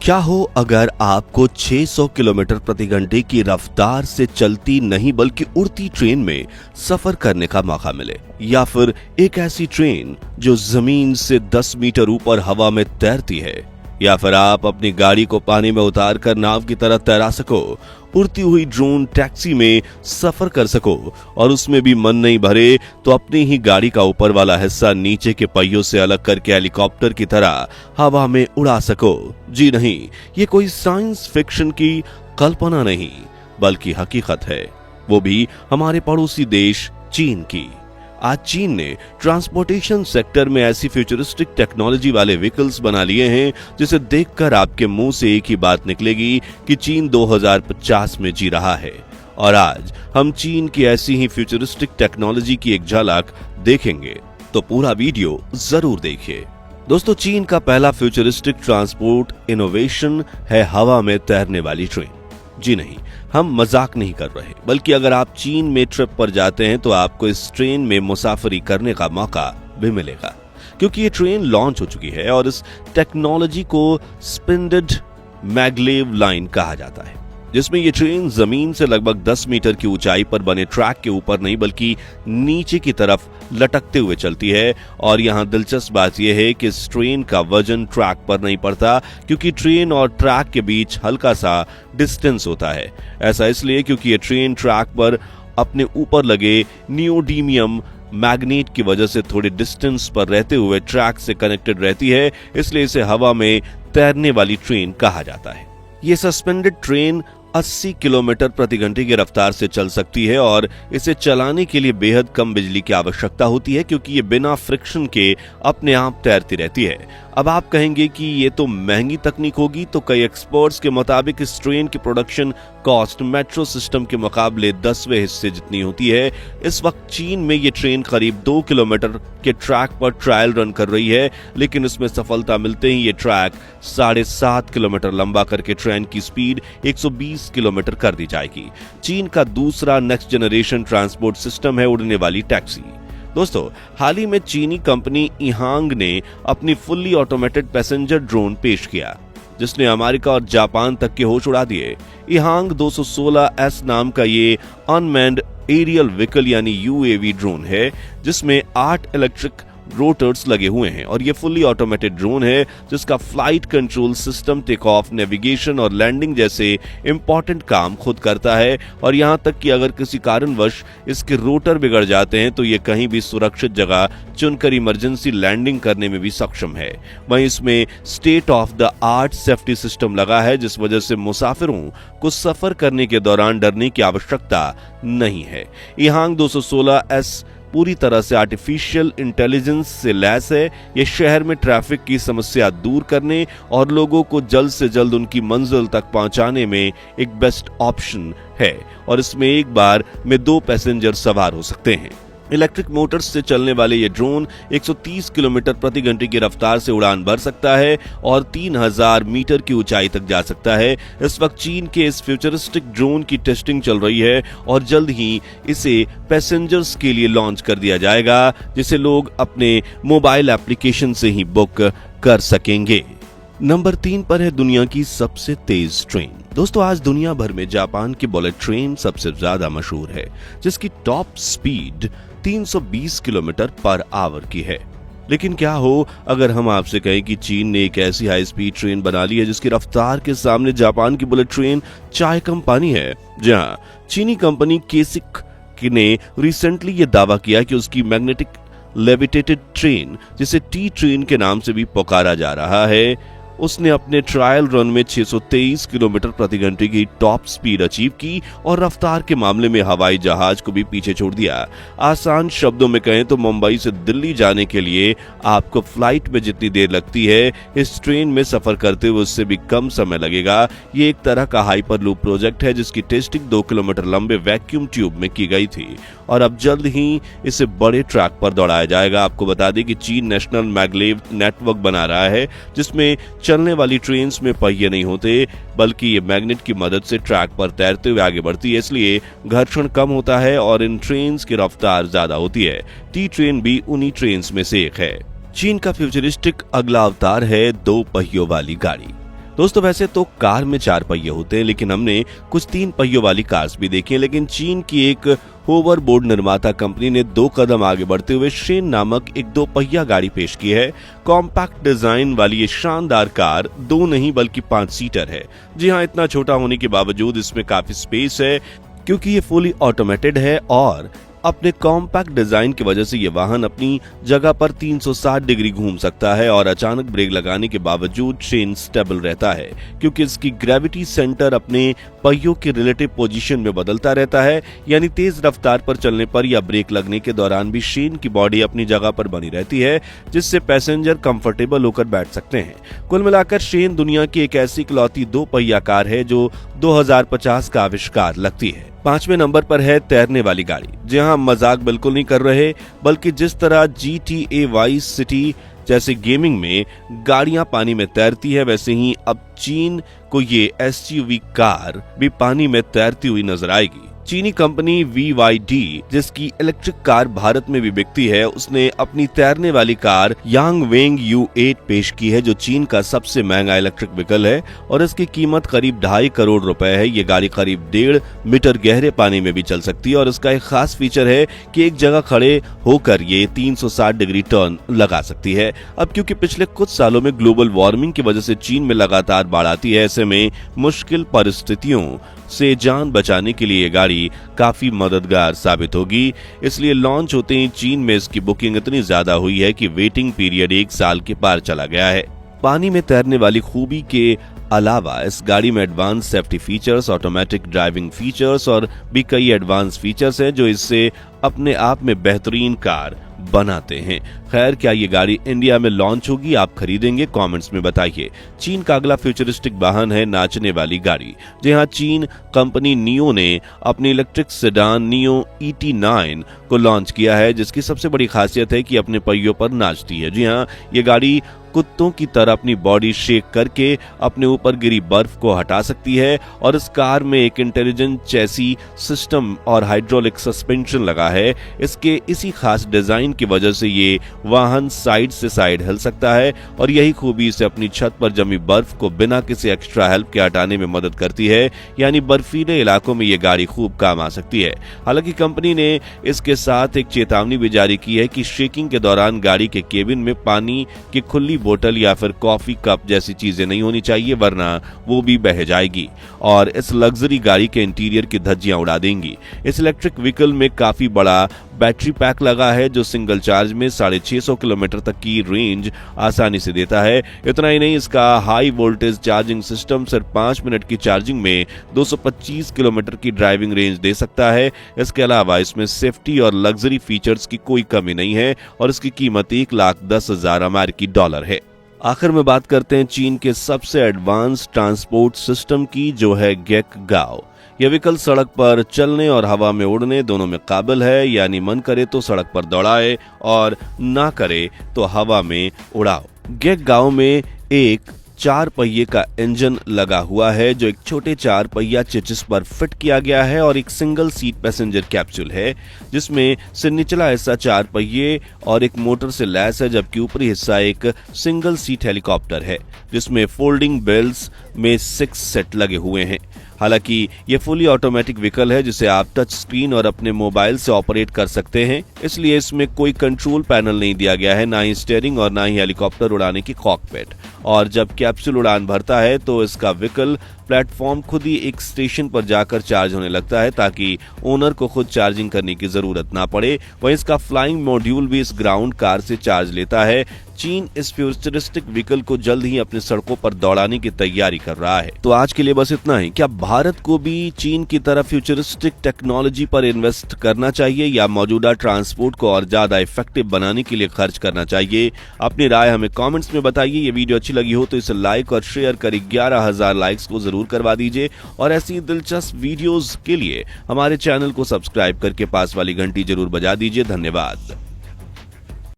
क्या हो अगर आपको 600 किलोमीटर प्रति घंटे की रफ्तार से चलती नहीं बल्कि उड़ती ट्रेन में सफर करने का मौका मिले, या फिर एक ऐसी ट्रेन जो जमीन से 10 मीटर ऊपर हवा में तैरती है, या फिर आप अपनी गाड़ी को पानी में उतार कर नाव की तरह तैरा सको, उड़ती हुई ड्रोन टैक्सी में सफर कर सको और उसमें भी मन नहीं भरे तो अपनी ही गाड़ी का ऊपर वाला हिस्सा नीचे के पहियों से अलग करके हेलीकॉप्टर की तरह हवा में उड़ा सको। जी नहीं, ये कोई साइंस फिक्शन की कल्पना नहीं बल्कि हकीकत है, वो भी हमारे पड़ोसी देश चीन की। आज चीन ने ट्रांसपोर्टेशन सेक्टर में ऐसी फ्यूचरिस्टिक टेक्नोलॉजी वाले व्हीकल्स बना लिए हैं जिसे देखकर आपके मुंह से एक ही बात निकलेगी कि चीन 2050 में जी रहा है। और आज हम चीन की ऐसी ही फ्यूचरिस्टिक टेक्नोलॉजी की एक झलक देखेंगे, तो पूरा वीडियो जरूर देखिए। दोस्तों, चीन का पहला फ्यूचरिस्टिक ट्रांसपोर्ट इनोवेशन है हवा में तैरने वाली ट्रेन। जी नहीं, हम मजाक नहीं कर रहे, बल्कि अगर आप चीन में ट्रिप पर जाते हैं तो आपको इस ट्रेन में मुसाफरी करने का मौका भी मिलेगा, क्योंकि ये ट्रेन लॉन्च हो चुकी है और इस टेक्नोलॉजी को स्पिंडेड मैगलेव लाइन कहा जाता है, जिसमें ये ट्रेन जमीन से लगभग 10 मीटर की ऊंचाई पर बने ट्रैक के ऊपर नहीं बल्कि नीचे की तरफ लटकते हुए चलती है। और यहाँ दिलचस्प बात यह है कि इस ट्रेन का वजन ट्रैक पर नहीं पड़ता, क्योंकि ट्रेन और ट्रैक के बीच हल्का सा डिस्टेंस होता है। ऐसा इसलिए क्योंकि ये ट्रेन ट्रैक पर अपने ऊपर लगे नियोडीमियम मैग्नेट की वजह से थोड़े डिस्टेंस पर रहते हुए ट्रैक से कनेक्टेड रहती है, इसलिए इसे हवा में तैरने वाली ट्रेन कहा जाता है। ये सस्पेंडेड ट्रेन 80 किलोमीटर प्रति घंटे की रफ्तार से चल सकती है और इसे चलाने के लिए बेहद कम बिजली की आवश्यकता होती है, क्योंकि ये बिना फ्रिक्शन के अपने आप तैरती रहती है। अब आप कहेंगे कि ये तो महंगी तकनीक होगी, तो कई एक्सपर्ट्स के मुताबिक इस ट्रेन की प्रोडक्शन कॉस्ट मेट्रो सिस्टम के मुकाबले 10वें हिस्से जितनी होती है। इस वक्त चीन में ये ट्रेन करीब 2 किलोमीटर के ट्रैक पर ट्रायल रन कर रही है, लेकिन इसमें सफलता मिलते ही ये ट्रैक 7.5 किलोमीटर लंबा करके ट्रेन की स्पीड 120 किलोमीटर कर दी जाएगी। चीन का दूसरा नेक्स्ट जनरेशन ट्रांसपोर्ट सिस्टम है उड़ने वाली टैक्सी। दोस्तों, हाल ही में चीनी कंपनी ईहांग ने अपनी फुल्ली ऑटोमेटेड पैसेंजर ड्रोन पेश किया, जिसने अमेरिका और जापान तक के होश उड़ा दिए। ईहांग 216S नाम का ये अनमैन्ड एरियल व्हीकल यानी यूएवी ड्रोन है, जिसमें 8 इलेक्ट्रिक रोटर्स लगे हुए हैं और ये फुल्ली ऑटोमेटेड ड्रोन है जिसका flight control system, take off, navigation और लैंडिंग जैसे इंपॉर्टेंट काम खुद करता है। और यहां तक कि अगर किसी कारणवश इसके रोटर बिगड़ जाते हैं तो ये कहीं भी सुरक्षित जगह चुनकर इमरजेंसी लैंडिंग करने में भी सक्षम है। वहीं इसमें state of the art safety system लगा है, जिस वजह से मुसाफिरों को सफर करने के दौरान डरने की आवश्यकता नहीं है। ईहांग 216S पूरी तरह से आर्टिफिशियल इंटेलिजेंस से लैस है। यह शहर में ट्रैफिक की समस्या दूर करने और लोगों को जल्द से जल्द उनकी मंजिल तक पहुंचाने में एक बेस्ट ऑप्शन है, और इसमें एक बार में 2 पैसेंजर सवार हो सकते हैं। इलेक्ट्रिक मोटर्स से चलने वाले ये ड्रोन 130 किलोमीटर प्रति घंटे की रफ्तार से उड़ान भर सकता है और 3000 मीटर की ऊंचाई तक जा सकता है। इस वक्त चीन के इस फ्यूचरिस्टिक ड्रोन की टेस्टिंग चल रही है और जल्द ही इसे पैसेंजर्स के लिए लॉन्च कर दिया जाएगा, जिसे लोग अपने मोबाइल एप्लीकेशन से ही बुक कर सकेंगे। नंबर 3 पर है दुनिया की सबसे तेज ट्रेन। दोस्तों, आज दुनिया भर में जापान की बुलेट ट्रेन सबसे ज्यादा मशहूर है, जिसकी top speed 320 kilometre per hour की है। लेकिन क्या हो अगर हम आपसे कहें कि चीन ने एक ऐसी हाई स्पीड ट्रेन बना ली है जिसकी रफ्तार के सामने जापान की बुलेट ट्रेन चाय कम पानी है। जहां चीनी कंपनी केसिक ने रिसेंटली ये दावा किया कि उसकी मैग्नेटिक लेविटेटेड ट्रेन, जिसे टी ट्रेन के नाम से भी पुकारा जा रहा है, उसने अपने ट्रायल रन में 623 किलोमीटर प्रति घंटे की टॉप स्पीड अचीव की और रफ्तार के मामले में हवाई जहाज को भी पीछे छोड़ दिया। आसान शब्दों में कहें तो मुंबई से दिल्ली जाने के लिए आपको फ्लाइट में जितनी देर लगती है, इस ट्रेन में सफर करते हुए उससे भी कम समय लगेगा। ये एक तरह का हाइपर लूप प्रोजेक्ट है जिसकी टेस्टिंग 2 किलोमीटर लंबे वैक्यूम ट्यूब में की गई थी और अब जल्द ही इसे बड़े ट्रैक पर दौड़ाया जाएगा। आपको बता दें कि चीन नेशनल मैगलेव नेटवर्क बना रहा है, जिसमें चलने वाली ट्रेन्स में पहिए नहीं होते बल्कि ये मैग्नेट की मदद से ट्रैक पर तैरते हुए आगे बढ़ती है, इसलिए घर्षण कम होता है और इन ट्रेन्स की रफ्तार ज्यादा होती है। टी ट्रेन भी उन्हीं ट्रेन्स में से एक है। चीन का फ्यूचरिस्टिक अगला अवतार है 2 पहियों वाली गाड़ी। दोस्तों वैसे तो कार में 4 पहिए होते हैं, लेकिन हमने कुछ 3 पहियों वाली कार्स भी देखी हैं। लेकिन चीन की एक होवरबोर्ड निर्माता कंपनी ने 2 कदम आगे बढ़ते हुए शेन नामक एक 2 पहिया गाड़ी पेश की है। कॉम्पैक्ट डिजाइन वाली ये शानदार कार 2 नहीं बल्कि 5 सीटर है। जी हाँ, इतना छोटा होने के बावजूद इसमें काफी स्पेस है, क्योंकि ये फुली ऑटोमेटेड है और अपने कॉम्पैक्ट डिजाइन की वजह से ये वाहन अपनी जगह पर 360 डिग्री घूम सकता है और अचानक ब्रेक लगाने के बावजूद ट्रेन स्टेबल रहता है, क्योंकि इसकी ग्रेविटी सेंटर अपने पहियों के रिलेटिव पोजीशन में बदलता रहता है। यानी तेज रफ्तार पर चलने पर या ब्रेक लगने के दौरान भी शेन की बॉडी अपनी जगह पर बनी रहती है, जिससे पैसेंजर कंफर्टेबल होकर बैठ सकते हैं। कुल मिलाकर शेन दुनिया की एक ऐसी इकलौती 2 पहिया कार है जो 2050 का आविष्कार लगती है। 5वें नंबर पर है तैरने वाली गाड़ी। जी हाँ, मजाक बिल्कुल नहीं कर रहे, बल्कि जिस तरह GTA वाइस सिटी जैसे गेमिंग में गाड़ियां पानी में तैरती है, वैसे ही अब चीन को ये SUV कार भी पानी में तैरती हुई नजर आएगी। चीनी कंपनी BYD, जिसकी इलेक्ट्रिक कार भारत में भी बिकती है, उसने अपनी तैरने वाली कार यांगवेंग U8 पेश की है, जो चीन का सबसे महंगा इलेक्ट्रिक व्हीकल है और इसकी कीमत करीब 2.5 करोड़ रुपए है। ये गाड़ी करीब 1.5 मीटर गहरे पानी में भी चल सकती है और इसका एक खास फीचर है कि एक जगह खड़े होकर ये 360 डिग्री टर्न लगा सकती है। अब क्योंकि पिछले कुछ सालों में ग्लोबल वार्मिंग की वजह से चीन में लगातार बाढ़ आती है, ऐसे में मुश्किल परिस्थितियों से जान बचाने के लिए ये गाड़ी काफी मददगार साबित होगी। इसलिए लॉन्च होते ही चीन में इसकी बुकिंग इतनी ज्यादा हुई है कि वेटिंग पीरियड 1 साल के पार चला गया है। पानी में तैरने वाली खूबी के अलावा इस गाड़ी में advance safety features, automatic driving features और भी कई एडवांस फीचर्स हैं जो इससे अपने आप में बेहतरीन कार बनाते हैं। खैर, क्या ये गाड़ी इंडिया में लॉन्च होगी? आप खरीदेंगे? कमेंट्स में बताइए। चीन का अगला फ्यूचरिस्टिक वाहन है नाचने वाली गाड़ी। जी हाँ, चीन कंपनी नियो ने अपनी इलेक्ट्रिक सेडान नियो ET9 को लॉन्च किया है, जिसकी सबसे बड़ी खासियत है कि अपने पहियों पर नाचती है। जी हाँ, ये गाड़ी कुत्तों की तरह अपनी बॉडी शेक करके अपने ऊपर गिरी बर्फ को हटा सकती है और इस कार में एक इंटेलिजेंट चैसी सिस्टम और हाइड्रोलिक सस्पेंशन लगा है। इसके इसी खास डिजाइन की वजह से ये वाहन साइड से साइड हिल सकता है और यही खूबी इसे अपनी छत पर जमी बर्फ को बिना किसी एक्स्ट्रा हेल्प के हटाने में मदद करती है। यानी बर्फीले इलाकों में ये गाड़ी खूब काम आ सकती है। हालांकि कंपनी ने इसके साथ एक चेतावनी भी जारी की है कि शेकिंग के दौरान गाड़ी के केबिन में पानी की खुली बोतल या फिर कॉफी कप जैसी चीजें नहीं होनी चाहिए, वरना वो भी बह जाएगी और इस लग्जरी गाड़ी के इंटीरियर की धज्जियां उड़ा देंगी। इस इलेक्ट्रिक व्हीकल में काफी बड़ा बैटरी पैक लगा है जो सिंगल चार्ज में 650 किलोमीटर तक की रेंज आसानी से देता है। इतना ही नहीं, इसका हाई वोल्टेज चार्जिंग सिस्टम सिर्फ 5 मिनट की चार्जिंग में 225 किलोमीटर की ड्राइविंग रेंज दे सकता है। इसके अलावा इसमें सेफ्टी और लग्जरी फीचर्स की कोई कमी नहीं है और इसकी कीमत $1,10,000 अमेरिकी डॉलर है। आखिर में बात करते हैं चीन के सबसे एडवांस ट्रांसपोर्ट सिस्टम की, जो है गेकगाओ। यह व्हीकल सड़क पर चलने और हवा में उड़ने दोनों में काबिल है। यानी मन करे तो सड़क पर दौड़ाए और ना करे तो हवा में उड़ाओ। गेकगाओ में एक 4 पहिए का इंजन लगा हुआ है जो एक छोटे 4 पहिया चेसिस पर फिट किया गया है और एक सिंगल सीट पैसेंजर कैप्सूल है, जिसमें से निचला हिस्सा 4 पहिए और एक मोटर से लैस है, जबकि ऊपरी हिस्सा एक सिंगल सीट हेलीकॉप्टर है जिसमें फोल्डिंग बेल्स में 6 सेट लगे हुए हैं। हालांकि ये फुली ऑटोमेटिक व्हीकल है जिसे आप टच स्क्रीन और अपने मोबाइल से ऑपरेट कर सकते हैं, इसलिए इसमें कोई कंट्रोल पैनल नहीं दिया गया है, ना ही स्टीयरिंग और ना ही हेलीकॉप्टर उड़ाने की कॉकपिट। और जब कैप्सूल उड़ान भरता है तो इसका व्हीकल प्लेटफॉर्म खुद ही एक स्टेशन पर जाकर चार्ज होने लगता है ताकि ओनर को खुद चार्जिंग करने की जरूरत ना पड़े। वहीं इसका फ्लाइंग मॉड्यूल भी इस ग्राउंड कार से चार्ज लेता है। चीन इस फ्यूचरिस्टिक व्हीकल को जल्द ही अपने सड़कों पर दौड़ाने की तैयारी कर रहा है। तो आज के लिए बस इतना ही। क्या भारत को भी चीन की तरह फ्यूचरिस्टिक टेक्नोलॉजी पर इन्वेस्ट करना चाहिए या मौजूदा ट्रांसपोर्ट को और ज्यादा इफेक्टिव बनाने के लिए खर्च करना चाहिए? अपनी राय हमें कमेंट्स में बताइए। ये वीडियो अच्छी लगी हो तो इसे लाइक और शेयर कर 11,000 लाइक्स को जरूर करवा दीजिए और ऐसी दिलचस्प वीडियोस के लिए हमारे चैनल को सब्सक्राइब करके पास वाली घंटी जरूर बजा दीजिए। धन्यवाद।